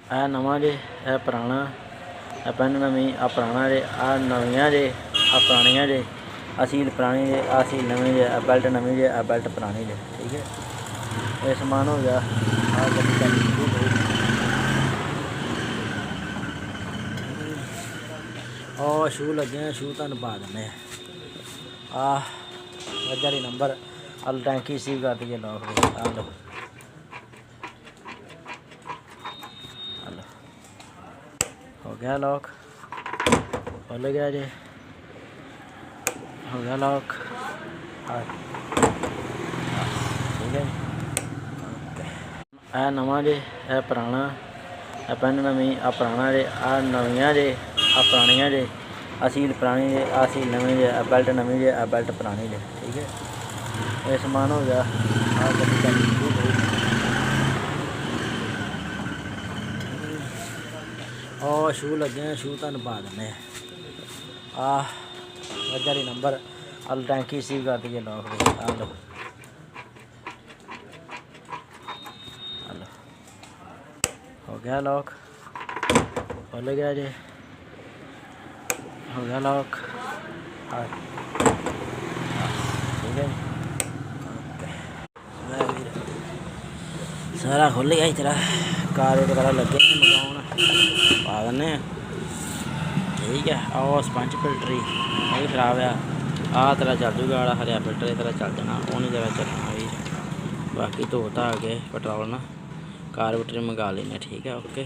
आ नवा जे आ पुराना आ पेन नवी आ पुराना जे आ नवियां जे आ पुरानियां जे आ सील पुरानी जे आ सील नवी जे आ बेल्ट नवी जे आ बेल्ट पुरानी जे। ठीक है, ये समान हो गया। आ गड्डी चल शुरू हो गई। और शू लगे हैं, शू तुहानूं पा दिंदे आ वजह नंबर अल टैंकी सीव कर दी लॉक दे। आ लो हो गया लॉक, खुल गया जी, हो गया लॉक। ठीक है आ नवा जे आ पुराना आ पेन नवी आ पुराना जे आ नवियां जे आ पुरानियां जे आ सील पुरानी जे आ सील नवी जे आ बेल्ट नवी जे आ बेल्ट पुरानी जे। ठीक है, ये समान हो गया। आ गड्डी चल शुरू हो गई। और शू लगे हैं, शू तुहानूं पा दिंदे आ वजह नंबर अल टैंकी सीव कर दी लॉक दे। आ लो हो गया लॉक, खुल गया जी, हो गया लॉक। ठीक है सारा खुल गया तेरा कार वगैरह लगे मंगाउन पा दिन्ने। ठीक है, और स्पंज फिल्टर ही भी खराब आ तेरा चल जूगा, आड़ा हरिया फिल्टर तेरा चल जाना, वो नहीं तेरा चलना भी। बाकी धो धा के पेट्रोल ना कारबोरेटर मंगा लेने। ठीक है, ओके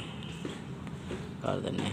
कर देने।